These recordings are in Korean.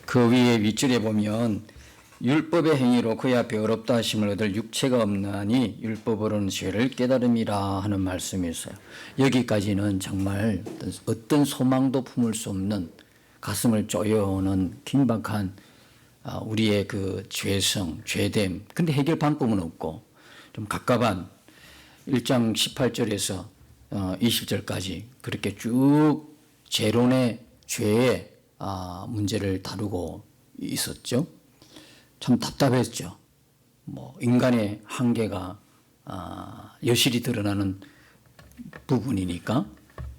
그 위에 윗줄에 보면 율법의 행위로 그의 앞에 어렵다 하심을 얻을 육체가 없나니 율법으로는 죄를 깨달음이라 하는 말씀이 있어요. 여기까지는 정말 어떤 소망도 품을 수 없는 가슴을 쪼여오는 긴박한 우리의 그 죄성, 죄됨. 근데 해결 방법은 없고 좀 갑갑한 1장 18절에서 20절까지 그렇게 쭉 재론의 죄의 문제를 다루고 있었죠. 참 답답했죠. 뭐 인간의 한계가 여실히 드러나는 부분이니까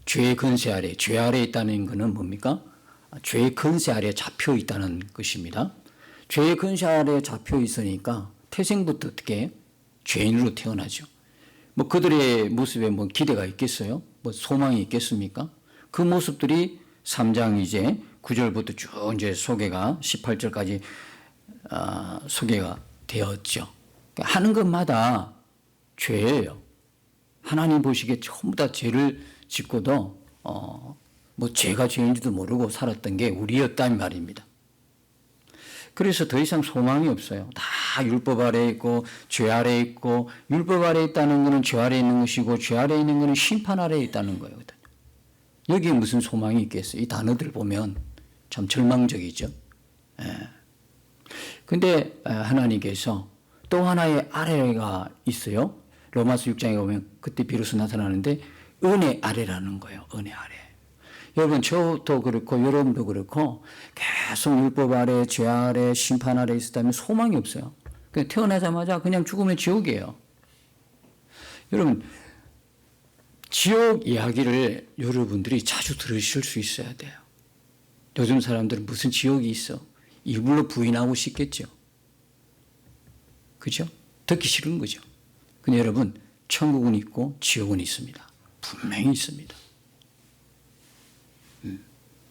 죄의 근세 아래, 죄 아래 있다는 것은 뭡니까? 죄의 근세 아래 잡혀 있다는 것입니다. 죄의 근세 아래 잡혀 있으니까 태생부터 어떻게 죄인으로 태어나죠. 뭐 그들의 모습에 뭐 기대가 있겠어요? 뭐 소망이 있겠습니까? 그 모습들이 3장 이제 9절부터 쭉 이제 소개가 18절까지 소개가 되었죠. 그러니까 하는 것마다 죄예요. 하나님 보시기에 전부 다 죄를 짓고도 뭐 죄가 죄인지도 모르고 살았던 게 우리였단 말입니다. 그래서 더 이상 소망이 없어요. 다 율법 아래에 있고 죄 아래에 있고, 율법 아래에 있다는 것은 죄 아래에 있는 것이고 죄 아래에 있는 것은 심판 아래에 있다는 거예요. 여기에 무슨 소망이 있겠어요? 이 단어들 보면 참 절망적이죠. 근데 하나님께서 또 하나의 아래가 있어요. 로마서 6장에 보면 그때 비로소 나타나는데 은혜 아래라는 거예요. 은혜 아래. 여러분 저도 그렇고 여러분도 그렇고 계속 율법 아래, 죄 아래, 심판 아래 있었다면 소망이 없어요. 그냥 태어나자마자 그냥 죽으면 지옥이에요. 여러분 지옥 이야기를 여러분들이 자주 들으실 수 있어야 돼요. 요즘 사람들은 무슨 지옥이 있어? 이불로 부인하고 싶겠죠. 그죠? 듣기 싫은 거죠. 근데 여러분 천국은 있고 지옥은 있습니다. 분명히 있습니다.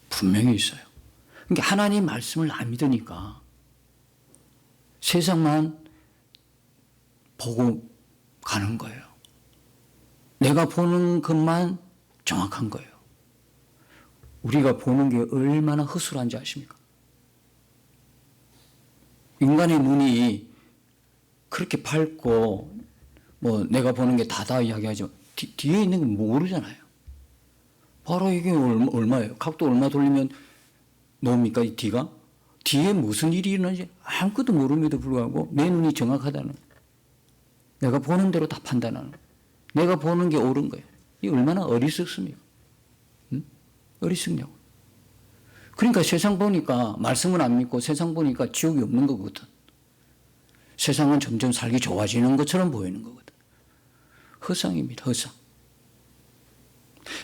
분명히 있어요. 그러니까 하나님 말씀을 안 믿으니까 세상만 보고 가는 거예요. 내가 보는 것만 정확한 거예요. 우리가 보는 게 얼마나 허술한지 아십니까? 인간의 눈이 그렇게 밝고 뭐 내가 보는 게 다다 이야기하지만 뒤에 있는 건 모르잖아요. 바로 이게 얼마예요? 각도 얼마 돌리면 뭡니까 이 뒤가? 뒤에 무슨 일이 일어나는지 아무것도 모름에도 불구하고 내 눈이 정확하다는, 내가 보는 대로 다 판단하는, 내가 보는 게 옳은 거예요. 이게 얼마나 어리석습니까? 어리석냐고. 그러니까 세상 보니까 말씀은 안 믿고 세상 보니까 지옥이 없는 거거든. 세상은 점점 살기 좋아지는 것처럼 보이는 거거든. 허상입니다. 허상.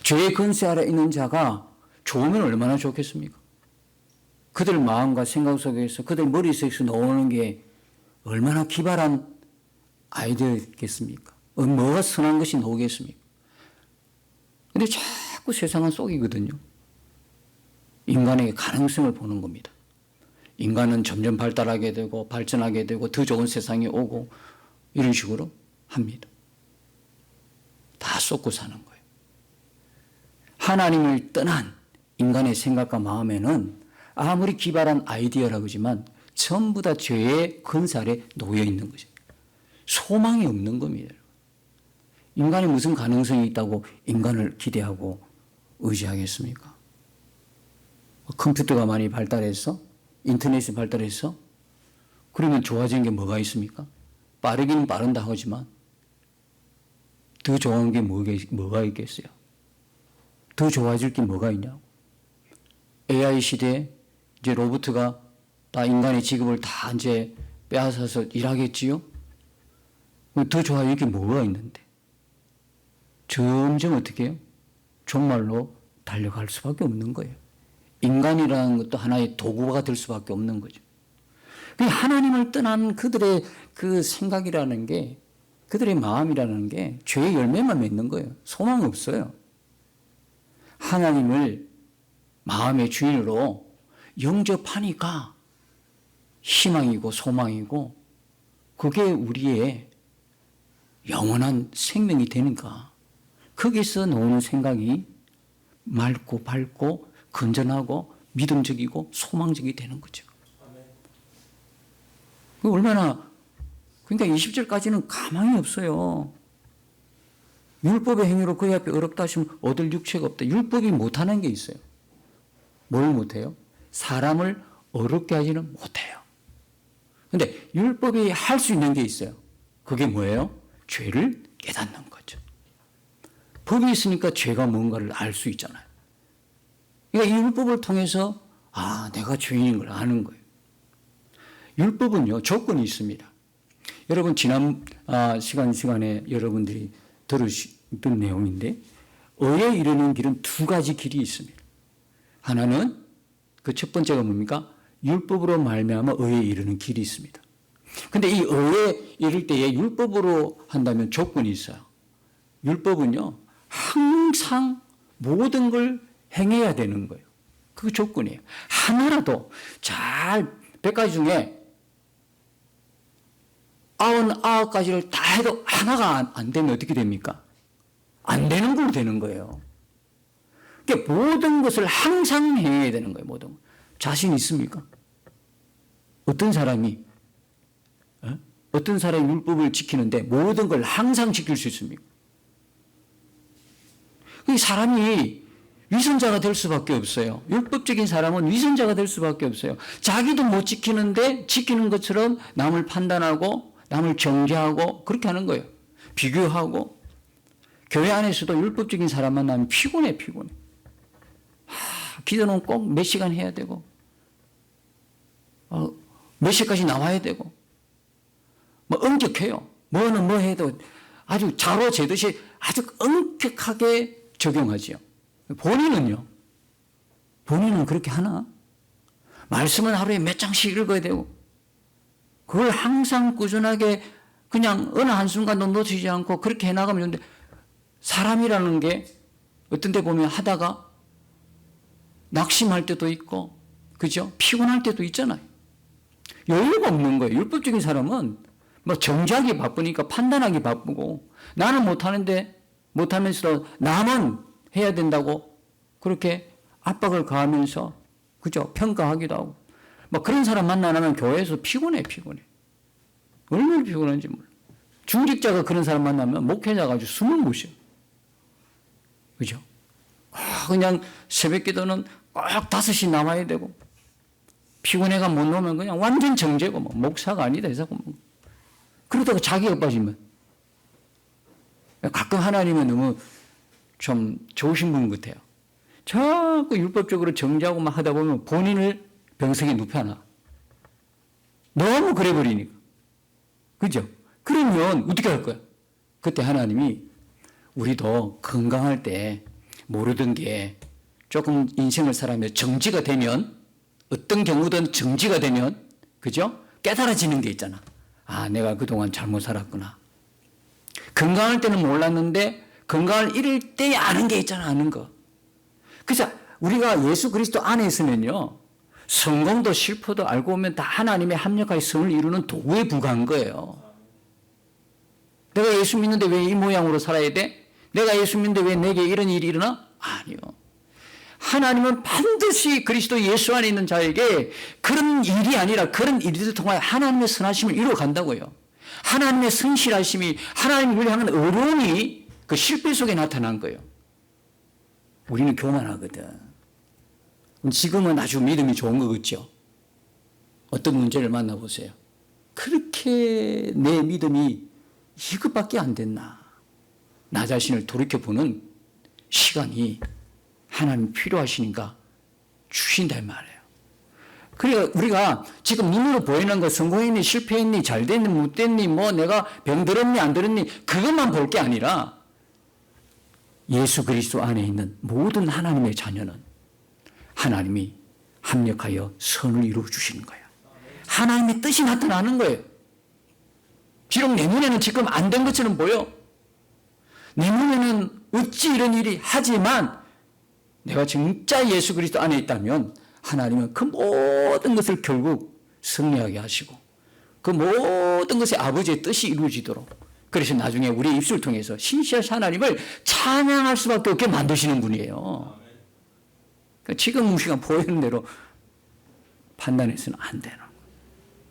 죄의 근세 아래 있는 자가 좋으면 얼마나 좋겠습니까? 그들 마음과 생각 속에서 그들 머릿속에서 나오는 게 얼마나 기발한 아이디어겠습니까? 뭐가 선한 것이 나오겠습니까? 그런데 자꾸 세상은 속이거든요. 인간에게 가능성을 보는 겁니다. 인간은 점점 발달하게 되고 발전하게 되고 더 좋은 세상이 오고 이런 식으로 합니다. 다 쏟고 사는 거예요. 하나님을 떠난 인간의 생각과 마음에는 아무리 기발한 아이디어라고 하지만 전부 다 죄의 근세 아래 놓여 있는 거죠. 소망이 없는 겁니다. 인간이 무슨 가능성이 있다고 인간을 기대하고 의지하겠습니까? 컴퓨터가 많이 발달해서, 인터넷이 발달해서 그러면 좋아진 게 뭐가 있습니까? 빠르기는 빠른다 하지만 더 좋은 게 뭐가 있겠어요? 더 좋아질 게 뭐가 있냐고. AI 시대에 이제 로봇가 다 인간의 직업을 다 이제 빼앗아서 일하겠지요? 더 좋아질 게 뭐가 있는데? 점점 어떻게 해요? 종말로 달려갈 수밖에 없는 거예요. 인간이라는 것도 하나의 도구가 될 수밖에 없는 거죠. 하나님을 떠난 그들의 그 생각이라는 게, 그들의 마음이라는 게 죄의 열매만 맺는 거예요. 소망이 없어요. 하나님을 마음의 주인으로 영접하니까 희망이고 소망이고 그게 우리의 영원한 생명이 되니까 거기서 나오는 생각이 맑고 밝고 건전하고 믿음적이고 소망적이 되는 거죠. 얼마나, 그러니까 20절까지는 가망이 없어요. 율법의 행위로 그의 앞에 어렵다 하시면 얻을 육체가 없다. 율법이 못하는 게 있어요. 뭘 못해요? 사람을 어렵게 하지는 못해요. 근데 율법이 할 수 있는 게 있어요. 그게 뭐예요? 죄를 깨닫는 거죠. 법이 있으니까 죄가 뭔가를 알 수 있잖아요. 그러니까 이 율법을 통해서 내가 죄인인 걸 아는 거예요. 율법은요, 조건이 있습니다. 여러분 지난 시간에 여러분들이 들은 내용인데, 의에 이르는 길은 두 가지 길이 있습니다. 하나는 그 첫 번째가 뭡니까? 율법으로 말미암아 의에 이르는 길이 있습니다. 근데 이 의에 이를 때에 율법으로 한다면 조건이 있어요. 율법은요, 항상 모든 걸 행해야 되는 거예요. 그게 조건이에요. 하나라도 100가지 중에 99가지를 다 해도 하나가 안 되면 어떻게 됩니까? 안 되는 걸로 되는 거예요. 그러니까 모든 것을 항상 행해야 되는 거예요. 모든 것. 자신 있습니까? 어떤 사람이 율법을 지키는데 모든 걸 항상 지킬 수 있습니까? 사람이 위선자가 될 수밖에 없어요. 율법적인 사람은 위선자가 될 수밖에 없어요. 자기도 못 지키는데 지키는 것처럼 남을 판단하고 남을 정죄하고 그렇게 하는 거예요. 비교하고. 교회 안에서도 율법적인 사람 만나면 피곤해. 기도는 꼭 몇 시간 해야 되고 몇 시까지 나와야 되고 엄격해요. 뭐는 뭐 해도 아주 자로 재듯이 아주 엄격하게 적용하지요. 본인은 그렇게 하나? 말씀은 하루에 몇 장씩 읽어야 되고 그걸 항상 꾸준하게 그냥 어느 한순간도 놓치지 않고 그렇게 해나가면 좋은데, 사람이라는 게 어떤 데 보면 하다가 낙심할 때도 있고, 그죠? 피곤할 때도 있잖아요. 여유가 없는 거예요. 율법적인 사람은 정죄하기 바쁘니까 판단하기 바쁘고, 나는 못하면서도 남은 해야 된다고 그렇게 압박을 가하면서, 그죠? 평가하기도 하고. 그런 사람 만나면 교회에서 피곤해. 얼마나 피곤한지 몰라. 중직자가 그런 사람 만나면 목회자가 아주 숨을 못 쉬어. 그죠? 그냥 새벽 기도는 꼭 5시 나와야 되고, 피곤해가 못 놓으면 그냥 완전 정죄고, 목사가 아니다 해서. 그러다가 자기가 빠지면. 가끔 하나님은 너무 좀 좋으신 분 같아요. 자꾸 율법적으로 정죄하고 막 하다 보면 본인을 병석에 눕혀놔. 너무 그래버리니까. 그죠? 그러면 어떻게 할 거야? 그때 하나님이 우리도 건강할 때 모르던 게 조금 인생을 살아가며 정지가 되면, 어떤 경우든 정지가 되면, 그죠? 깨달아지는 게 있잖아. 내가 그동안 잘못 살았구나. 건강할 때는 몰랐는데 건강을 잃을 때 아는 게 있잖아, 아는 거. 그래서 우리가 예수 그리스도 안에 있으면요, 성공도 실패도 알고 보면 다 하나님의 합력하여 성을 이루는 도구에 불과한 거예요. 내가 예수 믿는데 왜 이 모양으로 살아야 돼? 내가 예수 믿는데 왜 내게 이런 일이 일어나? 아니요. 하나님은 반드시 그리스도 예수 안에 있는 자에게 그런 일이 아니라 그런 일들을 통하여 하나님의 선하심을 이루어간다고요. 하나님의 성실하심이, 하나님을 향한 의로움이 그 실패 속에 나타난 거예요. 우리는 교만하거든. 지금은 아주 믿음이 좋은 거 같죠? 어떤 문제를 만나보세요. 그렇게 내 믿음이 이것밖에 안 됐나? 나 자신을 돌이켜보는 시간이 하나님 필요하시니까 주신다 말이에요. 그러니까 우리가 지금 눈으로 보이는 거, 성공했니, 실패했니, 잘 됐니, 못 됐니, 내가 병 들었니, 안 들었니, 그것만 볼 게 아니라 예수 그리스도 안에 있는 모든 하나님의 자녀는 하나님이 합력하여 선을 이루어 주시는 거예요. 하나님의 뜻이 나타나는 거예요. 비록 내 눈에는 지금 안 된 것처럼 보여. 내 눈에는 어찌 이런 일이, 하지만 내가 진짜 예수 그리스도 안에 있다면 하나님은 그 모든 것을 결국 승리하게 하시고 그 모든 것의 아버지의 뜻이 이루어지도록, 그래서 나중에 우리의 입술을 통해서 신실하신 하나님을 찬양할 수밖에 없게 만드시는 분이에요. 지금 우리가 보이는 대로 판단해서는 안 되는 거예요.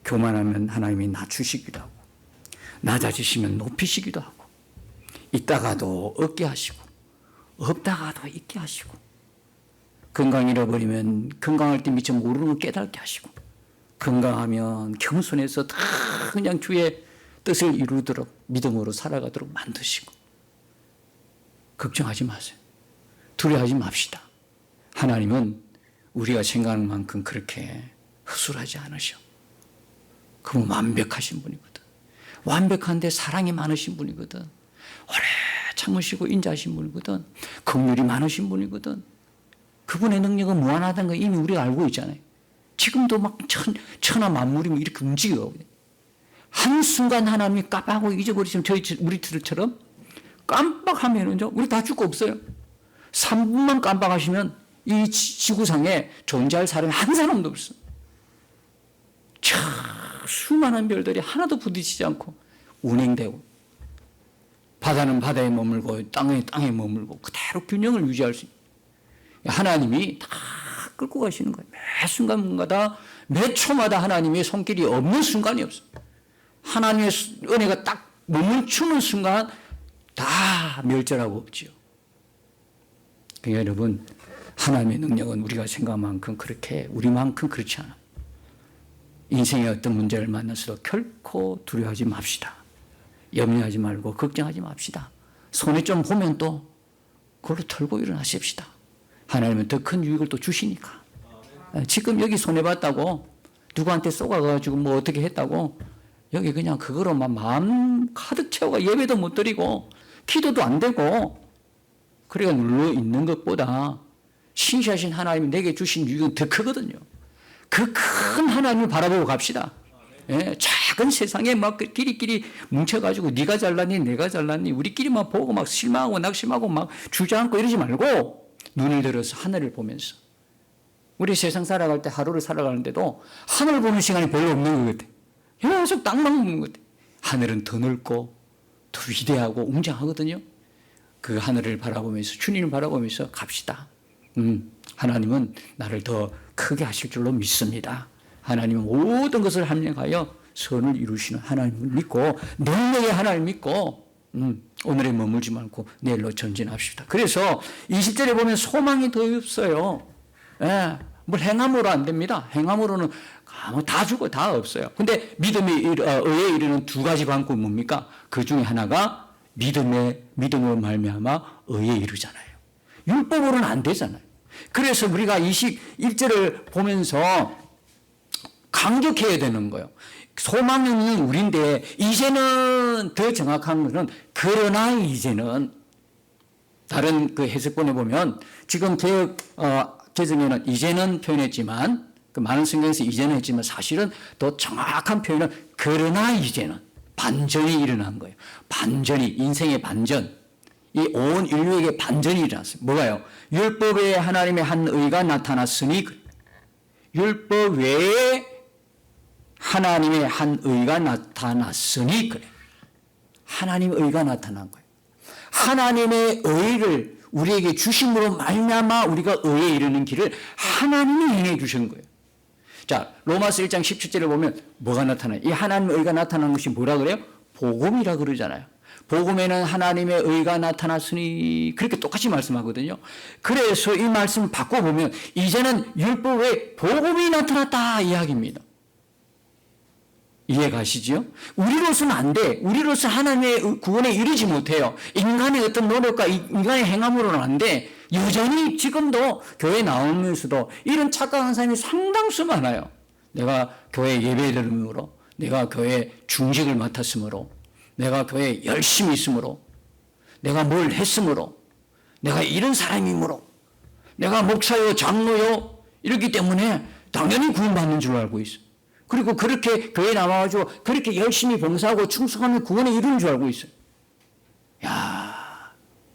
교만하면 하나님이 낮추시기도 하고, 낮아지시면 높이시기도 하고, 있다가도 없게 하시고, 없다가도 있게 하시고, 건강 잃어버리면 건강할 때 미처 모르는 걸 깨닫게 하시고, 건강하면 겸손해서 다 그냥 주의 뜻을 이루도록 믿음으로 살아가도록 만드시고, 걱정하지 마세요. 두려워하지 맙시다. 하나님은 우리가 생각하는 만큼 그렇게 허술하지 않으셔. 그분 완벽하신 분이거든. 완벽한데 사랑이 많으신 분이거든. 오래 참으시고 인자하신 분이거든. 긍휼이 많으신 분이거든. 그분의 능력은 무한하다는 거 이미 우리가 알고 있잖아요. 지금도 막 천하 만물이 이렇게 움직여. 한순간 하나님이 깜빡하고 잊어버리시면 우리들처럼 깜빡하면은요, 우리 다 죽고 없어요. 3분만 깜빡하시면 이 지구상에 존재할 사람이 한 사람도 없어. 수많은 별들이 하나도 부딪히지 않고 운행되고, 바다는 바다에 머물고 땅에 머물고 그대로 균형을 유지할 수 있는 하나님이 다 끌고 가시는 거예요. 매 순간마다 매 초마다 하나님의 손길이 없는 순간이 없어요. 하나님의 은혜가 딱 멈추는 순간 다 멸절하고 없지요. 그러니까 여러분, 하나님의 능력은 우리가 생각한 만큼 그렇게 우리만큼 그렇지 않아. 인생의 어떤 문제를 만나서도 결코 두려워하지 맙시다. 염려하지 말고 걱정하지 맙시다. 손에 좀 보면 또 그걸로 털고 일어나십시다. 하나님은 더 큰 유익을 또 주시니까. 지금 여기 손해봤다고 누구한테 쏘가가지고 뭐 어떻게 했다고 여기 그냥 그거로만 마음 가득 채워가 예배도 못 드리고 기도도 안 되고 그래가 눌러 있는 것보다 신실하신 하나님이 내게 주신 유익은 더 크거든요. 그 큰 하나님을 바라보고 갑시다. 예, 작은 세상에 막 끼리끼리 뭉쳐가지고 네가 잘났니 내가 잘났니 우리끼리만 보고 막 실망하고 낙심하고 막 주저앉고 이러지 말고 눈을 들어서 하늘을 보면서, 우리 세상 살아갈 때 하루를 살아가는데도 하늘 보는 시간이 별로 없는 것 같아. 계속 땅만 보는 것 같아. 하늘은 더 넓고 더 위대하고 웅장하거든요. 그 하늘을 바라보면서 주님을 바라보면서 갑시다. 하나님은 나를 더 크게 하실 줄로 믿습니다. 하나님은 모든 것을 합력하여 선을 이루시는 하나님을 믿고 능력의 하나님을 믿고 오늘에 머물지 말고 내일로 전진합시다. 그래서 20절에 보면 소망이 더 없어요. 예, 뭘 행함으로 안 됩니다. 행함으로는 다 죽어 다 없어요. 근데 의에 이르는 두 가지 방법이 뭡니까? 그 중에 하나가 믿음으로 말미암아 의에 이르잖아요. 율법으로는 안 되잖아요. 그래서 우리가 21절을 보면서 강조해야 되는 거예요. 소망은 우리인데 이제는 더 정확한 것은 그러나 이제는, 다른 그 해석본에 보면 지금 개정에는 이제는 표현했지만 그 많은 성경에서 이제는 했지만 사실은 더 정확한 표현은 그러나 이제는 반전이 일어난 거예요. 반전이, 인생의 반전. 이 온 인류에게 반전이 일어났어요. 뭐가요? 율법 외에 하나님의 한 의가 나타났으니, 율법 외에 하나님의 한 의가 나타났으니 그래. 하나님의 의가 나타난 거예요. 하나님의 의를 우리에게 주심으로 말미암아 우리가 의에 이르는 길을 하나님이 행해 주신 거예요. 자, 로마서 1장 17절을 보면 뭐가 나타나요? 이 하나님의 의가 나타난 것이 뭐라 그래요? 복음이라 그러잖아요. 복음에는 하나님의 의가 나타났으니 그렇게 똑같이 말씀하거든요. 그래서 이 말씀을 바꿔보면 이제는 율법 외에 복음이 나타났다 이야기입니다. 이해 가시죠? 우리로서는 안 돼. 우리로서 하나님의 구원에 이르지 못해요. 인간의 어떤 노력과 인간의 행함으로는 안 돼. 여전히 지금도 교회 나오면서도 이런 착각한 사람이 상당수 많아요. 내가 교회 예배드림으로, 내가 교회 중직을 맡았으므로, 내가 교회에 열심히 있으므로, 내가 뭘 했으므로, 내가 이런 사람이므로, 내가 목사요 장로요 이렇기 때문에 당연히 구원받는 줄 알고 있어요. 그리고 그렇게 교회에 나와가지고 그렇게 열심히 봉사하고 충성하면 구원에 이르는 줄 알고 있어요. 야,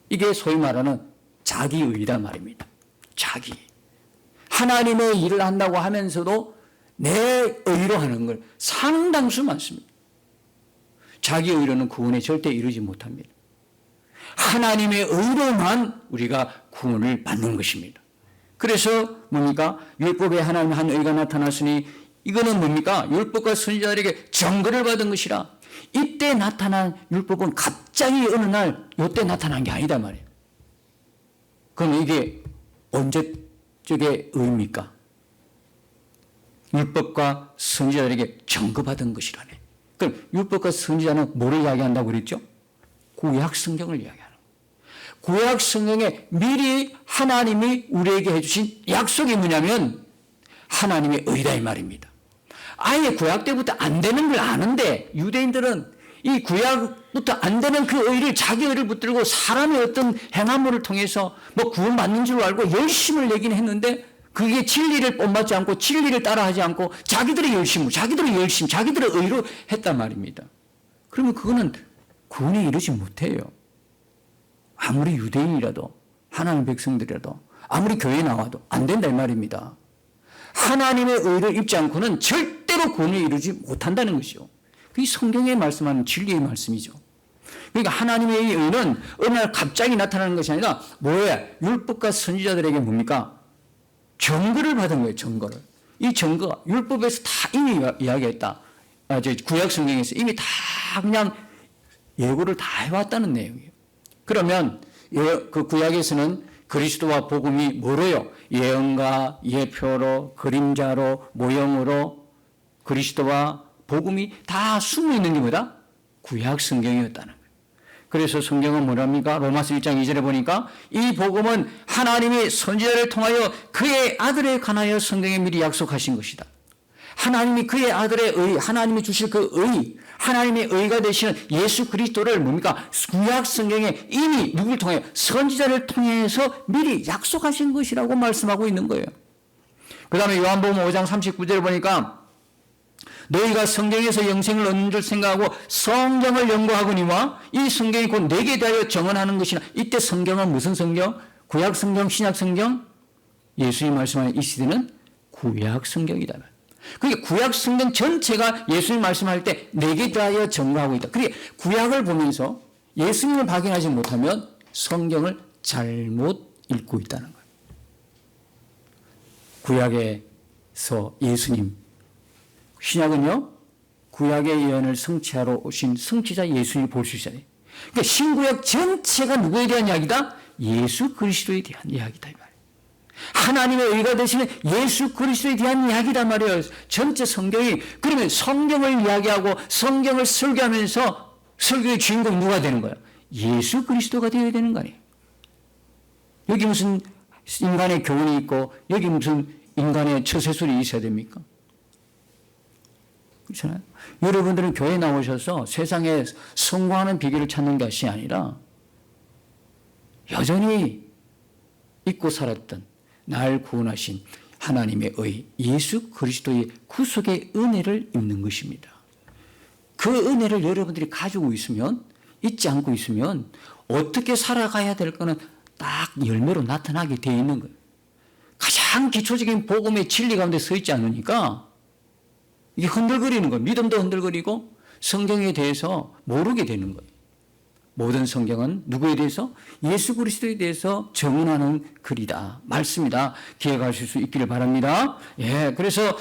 이게 소위 말하는 자기의란 말입니다. 자기. 하나님의 일을 한다고 하면서도 내 의로 하는 걸 상당수 많습니다. 자기 의로는 구원에 절대 이르지 못합니다. 하나님의 의로만 우리가 구원을 받는 것입니다. 그래서 뭡니까? 율법에 하나님의 한 의가 나타났으니 이거는 뭡니까? 율법과 선지자들에게 증거를 받은 것이라. 이때 나타난 율법은 갑자기 어느 날 이때 나타난 게 아니다 말이에요. 그럼 이게 언제적의 의입니까? 율법과 선지자들에게 증거받은 것이라네. 그럼 율법과 선지자는 뭐를 이야기한다고 그랬죠? 구약 성경을 이야기하는 거예요. 구약 성경에 미리 하나님이 우리에게 해주신 약속이 뭐냐면 하나님의 의다 이 말입니다. 아예 구약 때부터 안 되는 걸 아는데 유대인들은 이 구약부터 안 되는 그 의를 자기 의를 붙들고 사람의 어떤 행함을 통해서 뭐 구원받는 줄 알고 열심을 내긴 했는데 그게 진리를 본받지 않고 진리를 따라하지 않고 자기들의 열심으로 자기들의 의로 했단 말입니다. 그러면 그거는 구원에 이르지 못해요. 아무리 유대인이라도 하나님의 백성들이라도 아무리 교회에 나와도 안 된다 이 말입니다. 하나님의 의를 입지 않고는 절대로 구원에 이르지 못한다는 것이요. 그게 성경에 말씀하는 진리의 말씀이죠. 그러니까 하나님의 의는 어느 날 갑자기 나타나는 것이 아니라 뭐예요? 율법과 선지자들에게 뭡니까? 증거를 받은 거예요. 증거를. 이 증거가 율법에서 다 이미 이야기했다. 구약 성경에서 이미 다 그냥 예고를 다 해왔다는 내용이에요. 그러면 그 구약에서는 그리스도와 복음이 뭐로요? 예언과 예표로 그림자로 모형으로 그리스도와 복음이 다 숨어 있는 게 뭐다? 구약 성경이었다는 거예요. 그래서 성경은 뭐랍니까? 로마서 1장 2절에 보니까 이 복음은 하나님이 선지자를 통하여 그의 아들에 관하여 성경에 미리 약속하신 것이다. 하나님이 그의 아들의 의, 하나님이 주실 그 의, 하나님의 의가 되시는 예수 그리스도를 뭡니까? 구약 성경에 이미 누구를 통하여? 선지자를 통해서 미리 약속하신 것이라고 말씀하고 있는 거예요. 그 다음에 요한복음 5장 39절을 보니까 너희가 성경에서 영생을 얻는 줄 생각하고 성경을 연구하거니와 이 성경이 곧 내게 대하여 정언하는 것이나. 이때 성경은 무슨 성경? 구약 성경, 신약 성경? 예수님 말씀하는 이 시대는 구약 성경이다. 그러니까 구약 성경 전체가 예수님 말씀할 때 내게 대하여 증거하고 있다. 그러니까 구약을 보면서 예수님을 발견하지 못하면 성경을 잘못 읽고 있다는 거예요. 구약에서 예수님, 신약은요 구약의 예언을 성취하러 오신 성취자 예수님을 볼 수 있어요. 그러니까 신구약 전체가 누구에 대한 이야기다? 예수 그리스도에 대한 이야기다 이 말이에요. 하나님의 의가 되시는 예수 그리스도에 대한 이야기단 말이에요. 전체 성경이. 그러면 성경을 이야기하고 성경을 설교하면서 설교의 주인공 누가 되는 거예요? 예수 그리스도가 되어야 되는 거 아니에요. 여기 무슨 인간의 교훈이 있고 여기 무슨 인간의 처세술이 있어야 됩니까? 그렇잖아요. 여러분들은 교회에 나오셔서 세상에 성공하는 비결을 찾는 것이 아니라 여전히 잊고 살았던 날 구원하신 하나님의 의 예수 그리스도의 구속의 은혜를 입는 것입니다. 그 은혜를 여러분들이 가지고 있으면, 잊지 않고 있으면 어떻게 살아가야 될 거는 딱 열매로 나타나게 되어 있는 거예요. 가장 기초적인 복음의 진리 가운데 서 있지 않으니까 이게 흔들거리는 거예요. 믿음도 흔들거리고 성경에 대해서 모르게 되는 거예요. 모든 성경은 누구에 대해서? 예수 그리스도에 대해서 정언하는 글이다. 말씀이다. 기억하실 수 있기를 바랍니다. 예, 그래서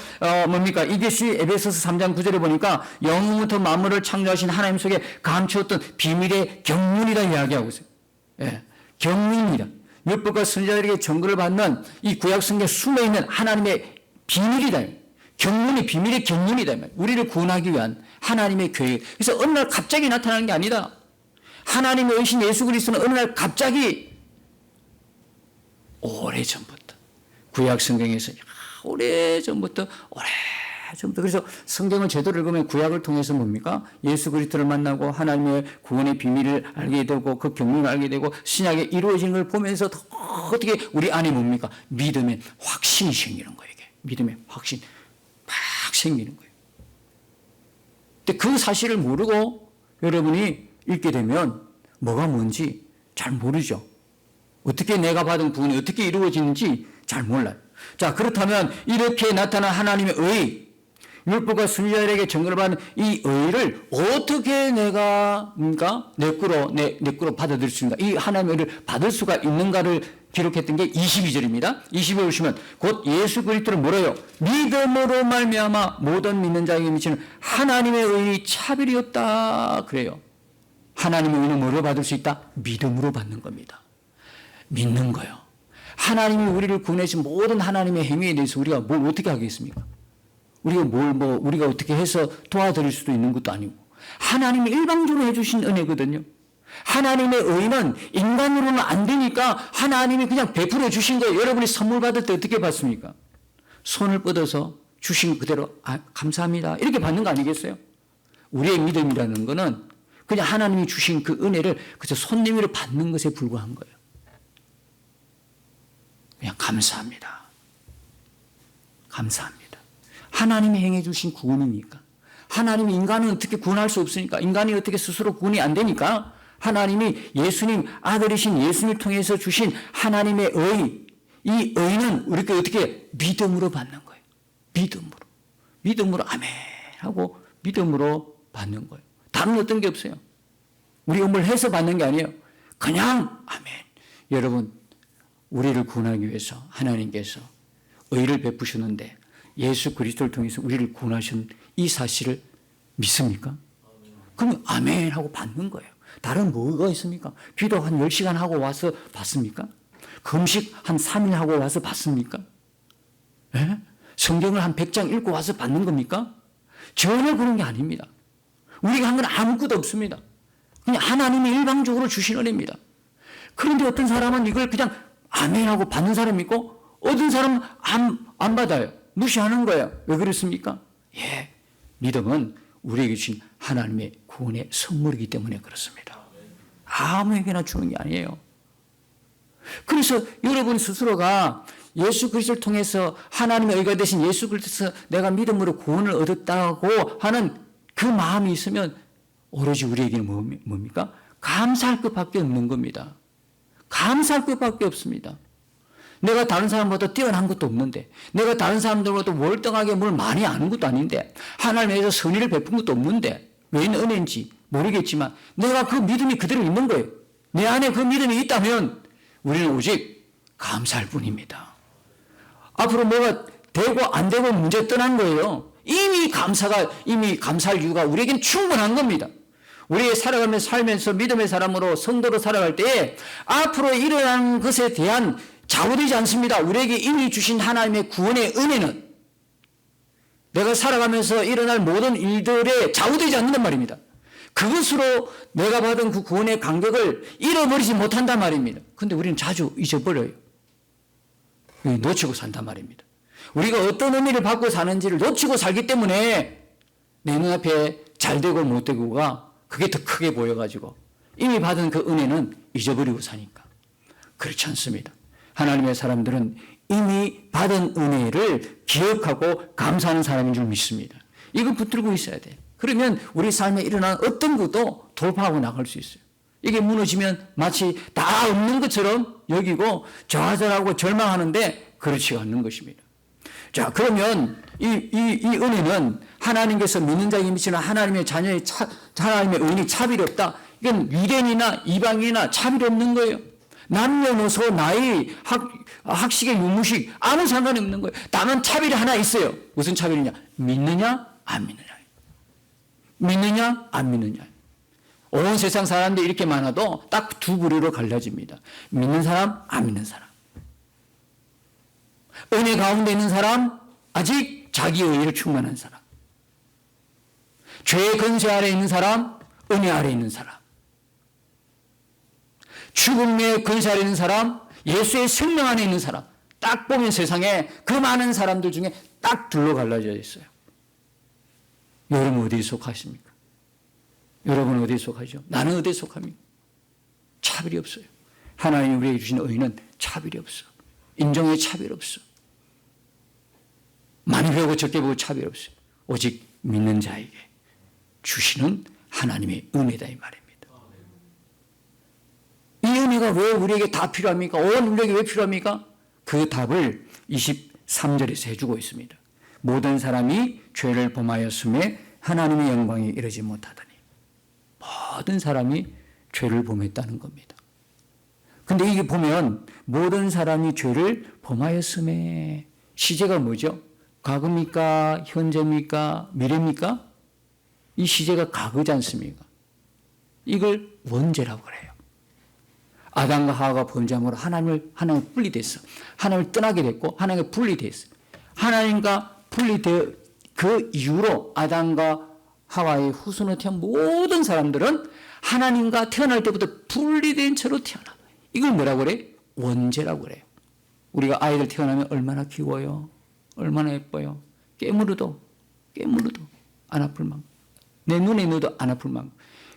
뭡니까? 이것이 에베소서 3장 9절에 보니까 영원부터 만물을 창조하신 하나님 속에 감추었던 비밀의 경륜이다 이야기하고 있어요. 예, 경륜이다. 율법과 선지자들에게 증거를 받는 이 구약 성경에 숨어있는 하나님의 비밀이다. 경륜이 비밀의 경륜이다. 우리를 구원하기 위한 하나님의 계획. 그래서 어느 날 갑자기 나타나는 게 아니다. 하나님의 의신 예수 그리스도는 어느 날 갑자기 오래전부터 구약 성경에서 오래전부터 그래서 성경을 제대로 읽으면 구약을 통해서 뭡니까? 예수 그리스도를 만나고 하나님의 구원의 비밀을 알게 되고 그 경륜을 알게 되고 신약에 이루어지는 걸 보면서 더 어떻게 우리 안에 뭡니까? 믿음의 확신이 생기는 거예요. 이게. 믿음의 확신 막 생기는 거예요. 근데 그 사실을 모르고 여러분이 읽게 되면 뭐가 뭔지 잘 모르죠. 어떻게 내가 받은 구원이 어떻게 이루어지는지 잘 몰라요. 자, 그렇다면 이렇게 나타난 하나님의 의, 율법과 선지자들에게 증거를 받는 이 의를 어떻게 내가 내 거로 받아들일 수 있는가? 이 하나님의 의를 받을 수가 있는가를 기록했던 게 22절입니다. 22절 보시면 곧 예수 그리스도를 뭐래요? 믿음으로 말미암아 모든 믿는 자에게 미치는 하나님의 의의 차별이 없다 그래요. 하나님의 의는 뭐로 받을 수 있다? 믿음으로 받는 겁니다. 믿는 거요. 하나님이 우리를 구원하신 모든 하나님의 행위에 대해서 우리가 뭘 어떻게 하겠습니까? 우리가 어떻게 해서 도와드릴 수도 있는 것도 아니고 하나님이 일방적으로 해주신 은혜거든요. 하나님의 의는 인간으로는 안 되니까 하나님이 그냥 베풀어 주신 거예요. 여러분이 선물 받을 때 어떻게 받습니까? 손을 뻗어서 주신 그대로 감사합니다 이렇게 받는 거 아니겠어요? 우리의 믿음이라는 거는 그냥 하나님이 주신 그 은혜를 그저 손님으로 받는 것에 불과한 거예요. 그냥 감사합니다. 감사합니다. 하나님이 행해 주신 구원이니까. 하나님이 인간은 어떻게 구원할 수 없으니까. 인간이 어떻게 스스로 구원이 안 되니까 하나님이 예수님 아들이신 예수님을 통해서 주신 하나님의 의, 이 의는 우리가 어떻게 믿음으로 받는 거예요. 믿음으로 아멘 하고 믿음으로 받는 거예요. 다른 어떤 게 없어요. 우리가 뭘 해서 받는 게 아니에요. 그냥 아멘. 여러분 우리를 구원하기 위해서 하나님께서 의를 베푸셨는데 예수 그리스도를 통해서 우리를 구원하신 이 사실을 믿습니까? 그럼 아멘 하고 받는 거예요. 다른 뭐가 있습니까? 기도 한 10시간 하고 와서 받습니까? 금식 한 3일 하고 와서 받습니까? 예? 성경을 한 100장 읽고 와서 받는 겁니까? 전혀 그런 게 아닙니다. 우리가 한 건 아무것도 없습니다. 그냥 하나님이 일방적으로 주신 은혜입니다. 그런데 어떤 사람은 이걸 그냥 아멘 하고 받는 사람이 있고 어떤 사람은 안 받아요. 무시하는 거예요. 왜 그렇습니까? 예, 믿음은 우리에게 주신 하나님의 구원의 선물이기 때문에 그렇습니다. 아무에게나 주는 게 아니에요. 그래서 여러분 스스로가 예수 그리스도를 통해서 하나님의 의가 되신 예수 그리스도에서 내가 믿음으로 구원을 얻었다고 하는 그 마음이 있으면 오로지 우리에게는 뭡니까? 감사할 것밖에 없는 겁니다. 감사할 것밖에 없습니다. 내가 다른 사람보다 뛰어난 것도 없는데, 내가 다른 사람들보다 월등하게 뭘 많이 아는 것도 아닌데, 하나님에서 선의를 베푼 것도 없는데, 왜 있는 은혜인지 모르겠지만, 내가 그 믿음이 그대로 있는 거예요. 내 안에 그 믿음이 있다면, 우리는 오직 감사할 뿐입니다. 앞으로 뭐가 되고 안 되고 문제 떠난 거예요. 이미 감사할 이유가 우리에겐 충분한 겁니다. 우리 살면서 믿음의 사람으로 성도로 살아갈 때에 앞으로 일어나는 것에 대한 좌우되지 않습니다. 우리에게 이미 주신 하나님의 구원의 은혜는 내가 살아가면서 일어날 모든 일들에 좌우되지 않는단 말입니다. 그것으로 내가 받은 그 구원의 간격을 잃어버리지 못한단 말입니다. 그런데 우리는 자주 잊어버려요. 놓치고 산단 말입니다. 우리가 어떤 의미를 받고 사는지를 놓치고 살기 때문에 내 눈앞에 잘 되고 못 되고가 그게 더 크게 보여가지고 이미 받은 그 은혜는 잊어버리고 사니까. 그렇지 않습니다. 하나님의 사람들은 이미 받은 은혜를 기억하고 감사하는 사람인 줄 믿습니다. 이거 붙들고 있어야 돼요. 그러면 우리 삶에 일어난 어떤 것도 돌파하고 나갈 수 있어요. 이게 무너지면 마치 다 없는 것처럼 여기고 좌절하고 절망하는데 그렇지 않는 것입니다. 자, 그러면 이 은혜는 하나님께서 믿는 자에게 미치는 하나님의 자녀의 하나님의 은혜이 차별이 없다. 이건 유대인이나 이방인이나 차별이 없는 거예요. 남녀노소, 나이, 학식의 유무식 아무 상관이 없는 거예요. 다만 차별이 하나 있어요. 무슨 차별이냐? 믿느냐 안 믿느냐. 믿느냐 안 믿느냐. 온 세상 사람들이 이렇게 많아도 딱 두 부류로 갈라집니다. 믿는 사람 안 믿는 사람. 은혜 가운데 있는 사람, 아직 자기 의의를 충만한 사람. 죄의 근세 아래 있는 사람, 은혜 아래 있는 사람. 죽음의 근세 아래 있는 사람, 예수의 생명 안에 있는 사람. 딱 보면 세상에 그 많은 사람들 중에 딱 둘로 갈라져 있어요. 여러분 어디에 속하십니까? 여러분 어디에 속하죠? 나는 어디에 속합니까? 차별이 없어요. 하나님이 우리에게 주신 의는 차별이 없어. 인종의 차별 없어. 많이 배우고 적게 배우고 차별 없어요. 오직 믿는 자에게 주시는 하나님의 은혜다 이 말입니다. 이 은혜가 왜 우리에게 다 필요합니까? 온 우리에게 왜 필요합니까? 그 답을 23절에서 해주고 있습니다. 모든 사람이 죄를 범하였음에 하나님의 영광에 이르지 못하더니 모든 사람이 죄를 범했다는 겁니다. 근데 이게 보면 모든 사람이 죄를 범하였음에, 시제가 뭐죠? 과거입니까? 현재입니까? 미래입니까? 이 시제가 과거지 않습니까? 이걸 원죄라고 그래요. 아담과 하와가 범죄함으로 하나님을 분리됐어. 하나님을 떠나게 됐고 하나님과 분리됐어. 하나님과 분리되어 그 이후로 아담과 하와의 후손으로 태어난 모든 사람들은 하나님과 태어날 때부터 분리된 채로 태어나. 이걸 뭐라고 그래? 원죄라고 그래요. 우리가 아이들 태어나면 얼마나 귀여워요. 얼마나 예뻐요. 깨물어도 안 아플 만큼. 내 눈에 넣어도 안 아플 만큼.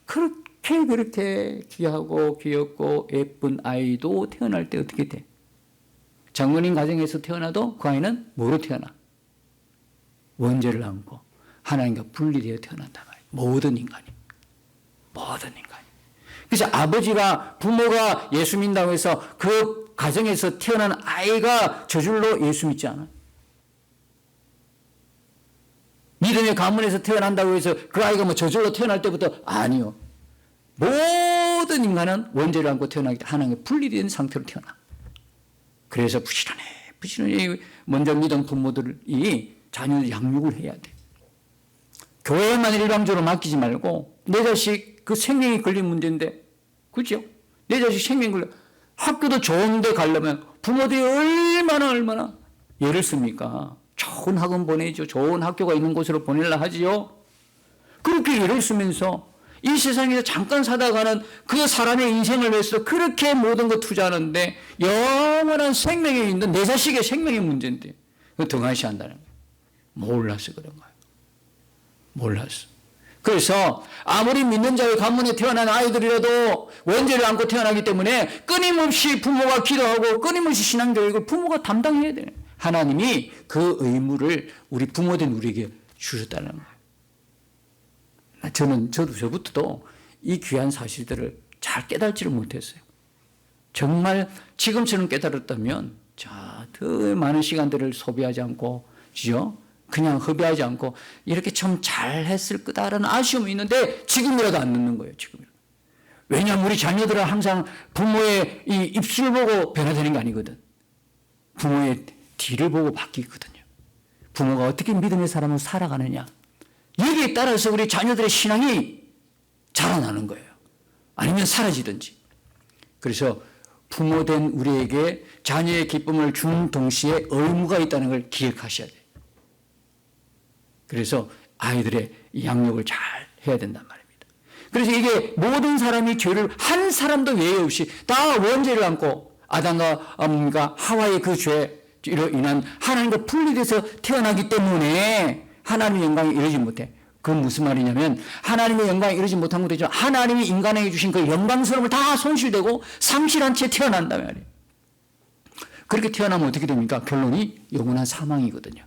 그렇게 귀하고 귀엽고 예쁜 아이도 태어날 때 어떻게 돼? 장모님 가정에서 태어나도 그 아이는 뭐로 태어나? 원죄를 안고 하나님과 분리되어 태어난단 말이에요. 모든 인간이. 그래서 아버지가, 부모가 예수 믿는다고 해서 그 가정에서 태어난 아이가 저절로 예수 믿지 않아요. 믿음의 가문에서 태어난다고 해서 그 아이가 뭐 저절로 태어날 때부터 아니요. 모든 인간은 원죄를 안고 태어나기 때문에 하나님과 분리된 상태로 태어나. 그래서 부지런히 먼저 믿은 부모들이 자녀를 양육을 해야 돼. 교회만 일방적으로 맡기지 말고 내 자식 그 생명이 걸린 문제인데, 그죠? 내 자식 생명이 걸려. 학교도 좋은데 가려면 부모들이 얼마나 애를 씁니까? 좋은 학원 보내죠. 좋은 학교가 있는 곳으로 보내려 하지요. 그렇게 애를 쓰면서 이 세상에서 잠깐 살아가는 그 사람의 인생을 위해서 그렇게 모든 거 투자하는데 영원한 생명이 있는 내 자식의 생명의 문제인데 그거 등한시한다는 거예요. 몰라서 그런 거예요. 몰랐어. 그래서 아무리 믿는 자의 가문에 태어난 아이들이라도 원죄를 안고 태어나기 때문에 끊임없이 부모가 기도하고 끊임없이 신앙교육을 부모가 담당해야 돼요. 하나님이 그 의무를 우리 부모된 우리에게 주셨다는 거예요. 저부터도 이 귀한 사실들을 잘 깨달지를 못했어요. 정말 지금처럼 깨달았다면 더 많은 시간들을 소비하지 않고, 그냥 허비하지 않고 이렇게 좀 잘했을 거다라는 아쉬움이 있는데 지금이라도 안 늦는 거예요. 지금이라도. 왜냐하면 우리 자녀들은 항상 부모의 이 입술 보고 변화되는 게 아니거든. 부모의 뒤를 보고 바뀌거든요. 부모가 어떻게 믿음의 사람으로 살아가느냐, 여기에 따라서 우리 자녀들의 신앙이 자라나는 거예요. 아니면 사라지든지. 그래서 부모된 우리에게 자녀의 기쁨을 주는 동시에 의무가 있다는 걸 기억하셔야 돼요. 그래서 아이들의 양육을 잘 해야 된단 말입니다. 그래서 이게 모든 사람이 죄를, 한 사람도 예외 없이 다 원죄를 안고 아담과 하와의 그 죄로 인한 하나님과 분리돼서 태어나기 때문에 하나님의 영광에 이르지 못해. 그건 무슨 말이냐면 하나님의 영광에 이르지 못한 것도 있지만 하나님이 인간에게 주신 그 영광스러움을 다 손실되고 상실한 채 태어난단 말이에요. 그렇게 태어나면 어떻게 됩니까? 결론이 영원한 사망이거든요.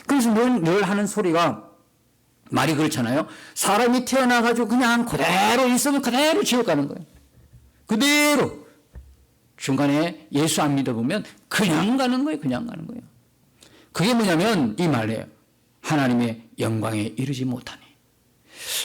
그래서 늘 하는 소리가, 말이 그렇잖아요. 사람이 태어나가지고 그냥 그대로 있으면 그대로 지옥 가는 거예요. 그대로. 중간에 예수 안 믿어보면 그냥 가는 거예요. 그냥 가는 거예요. 그게 뭐냐면 이 말이에요. 하나님의 영광에 이르지 못하니.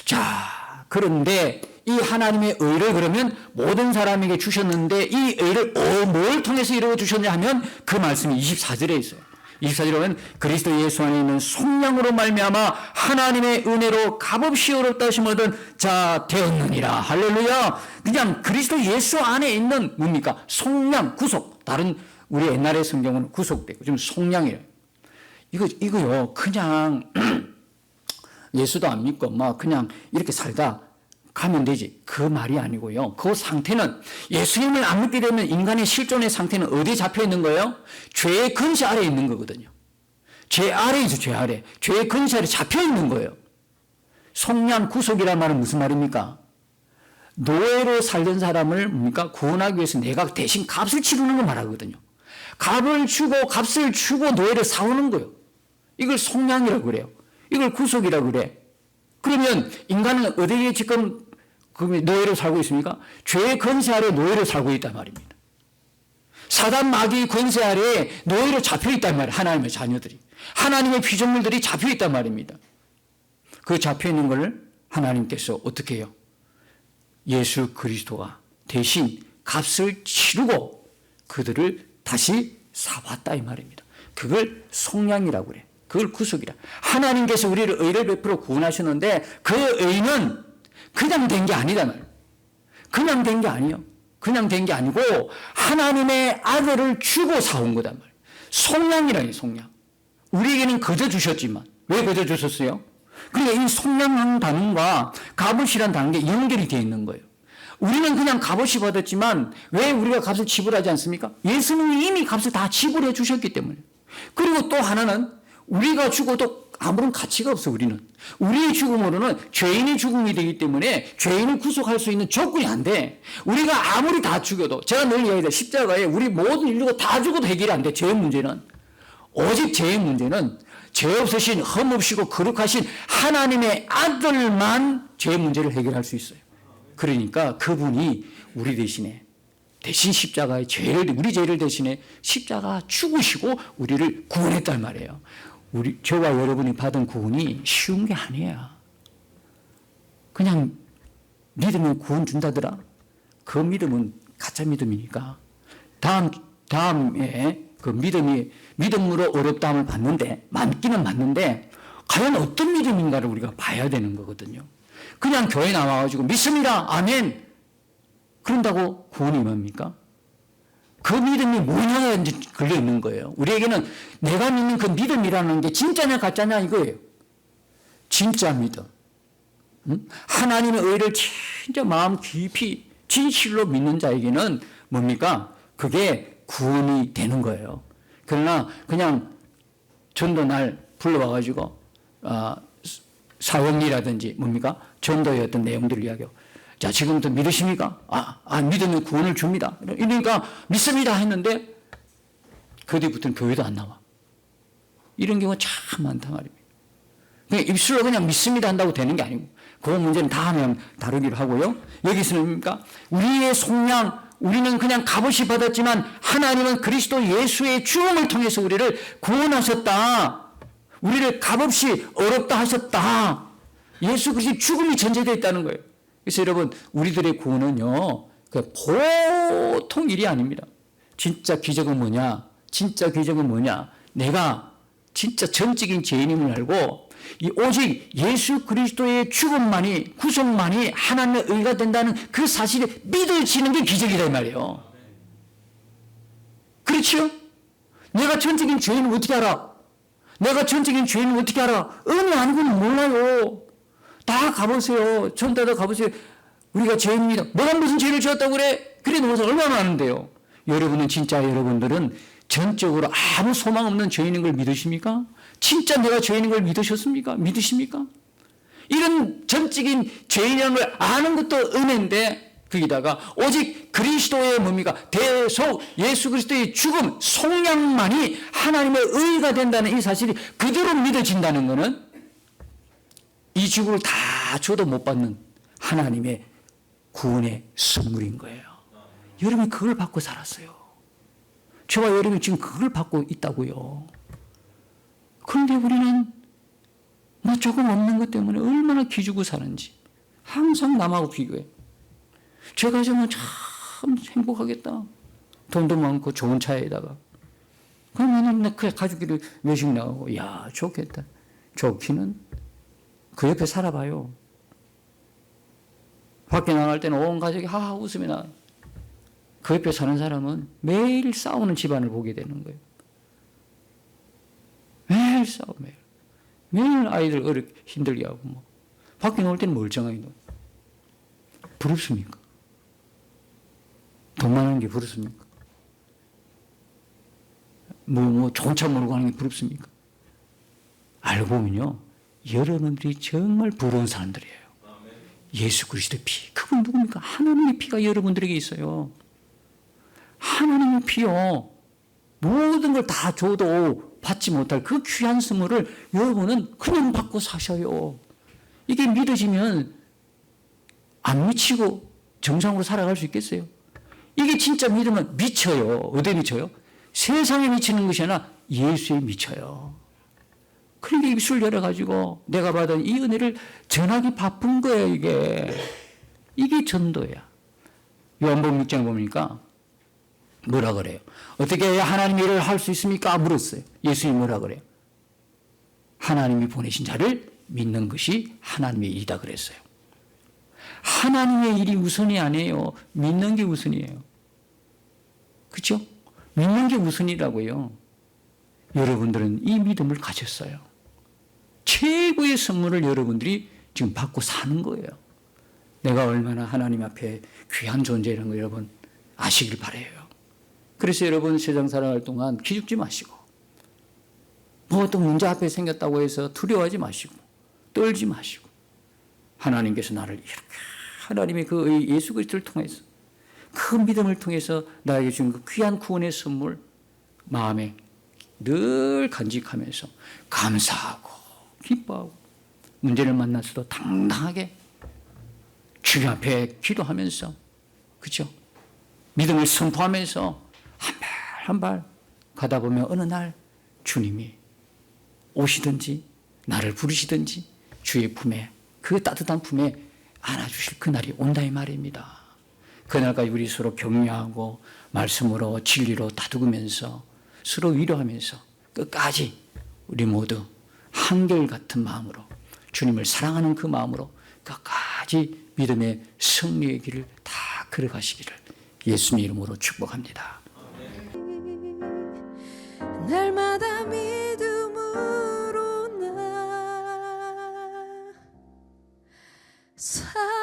자, 그런데 이 하나님의 의를 그러면 모든 사람에게 주셨는데 이 의를 뭘 통해서 이루어 주셨냐 하면 그 말씀이 24절에 있어요. 24절에 보면 그리스도 예수 안에 있는 속량으로 말미암아 하나님의 은혜로 값없이 어렵다 하심 얻은 자 되었느니라. 할렐루야. 그냥 그리스도 예수 안에 있는 뭡니까? 속량, 구속. 다른 우리 옛날의 성경은 구속되고 지금 속량이에요. 이거요, 그냥 예수도 안 믿고 막 그냥 이렇게 살다 가면 되지. 그 말이 아니고요. 그 상태는, 예수님을 안 믿게 되면 인간의 실존의 상태는 어디에 잡혀 있는 거예요? 죄의 근시 아래에 있는 거거든요. 죄 아래이죠, 죄 아래. 죄의 근시 아래에 잡혀 있는 거예요. 속량, 구속이란 말은 무슨 말입니까? 노예로 살던 사람을 뭡니까? 구원하기 위해서 내가 대신 값을 치르는 걸 말하거든요. 값을 주고 노예를 사오는 거예요. 이걸 속량이라고 그래요. 이걸 구속이라고 그래. 그러면 인간은 어디에 지금 노예로 살고 있습니까? 죄의 권세 아래 노예로 살고 있단 말입니다. 사단 마귀의 권세 아래 노예로 잡혀 있단 말이에요. 하나님의 자녀들이. 하나님의 피조물들이 잡혀 있단 말입니다. 그 잡혀 있는 걸 하나님께서 어떻게 해요? 예수 그리스도가 대신 값을 치르고 그들을 다시 사왔다 이 말입니다. 그걸 속량이라고 그래. 그걸 구속이라. 하나님께서 우리를 의를 베풀어 구원하셨는데 그 의는 그냥 된 게 아니다 말이에요. 그냥 된 게 아니에요. 그냥 된 게 아니고 하나님의 아들을 주고 사온 거단 말이에요. 속량이라니 속량. 우리에게는 거저 주셨지만 왜 거저 주셨어요? 그러니까 이 속량한 단어와 값이란 단어가 연결이 되어 있는 거예요. 우리는 그냥 값을 받았지만 왜 우리가 값을 지불하지 않습니까? 예수님이 이미 값을 다 지불해 주셨기 때문에. 그리고 또 하나는 우리가 죽어도 아무런 가치가 없어. 우리는 우리의 죽음으로는 죄인의 죽음이 되기 때문에 죄인을 구속할 수 있는 조건이 안 돼. 우리가 아무리 다 죽여도 제가 늘 이야기해요. 십자가에 우리 모든 인류가 다 죽어도 해결이 안 돼. 죄의 문제는. 오직 죄의 문제는 죄 없으신 흠 없이고 거룩하신 하나님의 아들만 죄의 문제를 해결할 수 있어요. 그러니까 그분이 우리 대신 십자가의 우리 죄를 대신에 십자가 죽으시고 우리를 구원했단 말이에요. 저와 여러분이 받은 구원이 쉬운 게 아니에요. 그냥 믿으면 구원 준다더라. 그 믿음은 가짜 믿음이니까 다음에 그 믿음으로 어렵다함을 받는데 맞기는 맞는데 과연 어떤 믿음인가를 우리가 봐야 되는 거거든요. 그냥 교회 나와가지고 믿습니다. 아멘. 그런다고 구원이 뭡니까? 그 믿음이 뭐냐에 걸려 있는 거예요. 우리에게는 내가 믿는 그 믿음이라는 게 진짜냐 가짜냐 이거예요. 진짜 믿음. 하나님의 의를 진짜 마음 깊이 진실로 믿는 자에게는 뭡니까? 그게 구원이 되는 거예요. 그러나 그냥 전도날 불러와가지고 사형리라든지 뭡니까? 전도의 어떤 내용들을 이야기하고 자, 지금부터 믿으십니까? 믿으면 구원을 줍니다. 이러니까 믿습니다 했는데 그 뒤부터는 교회도 안 나와. 이런 경우가 참 많단 말입니다. 그냥 입술로 그냥 믿습니다 한다고 되는 게 아니고 그 문제는 다음에 다루기로 하고요. 여기서는 뭡니까? 우리의 속량, 우리는 그냥 값없이 받았지만 하나님은 그리스도 예수의 죽음을 통해서 우리를 구원하셨다. 우리를 값없이 어렵다 하셨다. 예수 그리스도의 죽음이 전제되어 있다는 거예요. 그래서 여러분 우리들의 구원은요 보통 일이 아닙니다. 진짜 기적은 뭐냐? 진짜 기적은 뭐냐? 내가 진짜 전적인 죄인임을 알고 오직 예수 그리스도의 죽음만이 구속만이 하나님의 의가 된다는 그 사실에 믿어지는 게 기적이다 이 말이에요. 그렇죠? 내가 전적인 죄인을 어떻게 알아? 내가 전적인 죄인을 어떻게 알아? 은혜 아니고는 몰라요. 다 가보세요. 전다 가보세요. 우리가 죄인입니다. 내가 무슨 죄를 지었다고 그래? 그래 놓아서 얼마나 아는데요. 여러분은 진짜 여러분들은 전적으로 아무 소망 없는 죄인인 걸 믿으십니까? 진짜 내가 죄인인 걸 믿으셨습니까? 믿으십니까? 이런 전적인 죄인이라는 걸 아는 것도 은혜인데 거기다가 오직 그리스도의 뭡니까? 대속 예수 그리스도의 죽음 속량만이 하나님의 의가 된다는 이 사실이 그대로 믿어진다는 것은 이 지구를 다 줘도 못 받는 하나님의 구원의 선물인 거예요. 여러분이 그걸 받고 살았어요. 저와 여러분이 지금 그걸 받고 있다고요. 그런데 우리는 뭐 조금 없는 것 때문에 얼마나 기죽고 사는지 항상 남하고 비교해. 제 가정은 참 행복하겠다. 돈도 많고 좋은 차에다가. 그러면 그 가족끼리 외식 나가고 야 좋겠다. 좋기는 그 옆에 살아봐요. 밖에 나갈 때는 온 가족이 하하 웃으며 나가요. 그 옆에 사는 사람은 매일 싸우는 집안을 보게 되는 거예요. 매일 싸워, 매일 아이들 어렵게 힘들게 하고 뭐. 밖에 나올 때는 멀쩡하게 놀아요. 부럽습니까? 돈 많은 게 부럽습니까? 좋은 차 몰고 가는 게 부럽습니까? 알고 보면요. 여러분들이 정말 부러운 사람들이에요. 예수 그리스도의 피. 그분 누굽니까? 하나님의 피가 여러분들에게 있어요. 하나님의 피요. 모든 걸 다 줘도 받지 못할 그 귀한 선물을 여러분은 그냥 받고 사셔요. 이게 믿어지면 안 미치고 정상으로 살아갈 수 있겠어요? 이게 진짜 믿으면 미쳐요. 어디에 미쳐요? 세상에 미치는 것이 아니라 예수에 미쳐요. 그러니까 입술 열어가지고 내가 받은 이 은혜를 전하기 바쁜 거예요, 이게. 이게 전도야. 요한복음 6장에 보니까 뭐라 그래요? 어떻게 해야 하나님의 일을 할 수 있습니까? 물었어요. 예수님이 뭐라 그래요? 하나님이 보내신 자를 믿는 것이 하나님의 일이다 그랬어요. 하나님의 일이 우선이 아니에요. 믿는 게 우선이에요. 그렇죠? 믿는 게 우선이라고요. 여러분들은 이 믿음을 가졌어요. 최고의 선물을 여러분들이 지금 받고 사는 거예요. 내가 얼마나 하나님 앞에 귀한 존재라는 거 여러분 아시길 바라요. 그래서 여러분 세상 살아갈 동안 기죽지 마시고 뭐 어떤 문제 앞에 생겼다고 해서 두려워하지 마시고 떨지 마시고 하나님께서 나를 이렇게 하나님의 그 예수 그리스도를 통해서 그 믿음을 통해서 나에게 주신 그 귀한 구원의 선물 마음에 늘 간직하면서 감사하고 기뻐하고 문제를 만났어도 당당하게 주님 앞에 기도하면서 그렇죠? 믿음을 선포하면서 한 발 한 발 가다 보면 어느 날 주님이 오시든지 나를 부르시든지 주의 품에 그 따뜻한 품에 안아주실 그날이 온다 이 말입니다. 그날까지 우리 서로 격려하고 말씀으로 진리로 다독으면서 서로 위로하면서 끝까지 우리 모두 한결같은 마음으로 주님을 사랑하는 그 마음으로 끝까지 믿음의 승리의 길을 다 걸어가시기를 예수님 이름으로 축복합니다. 날마다 믿음으로 나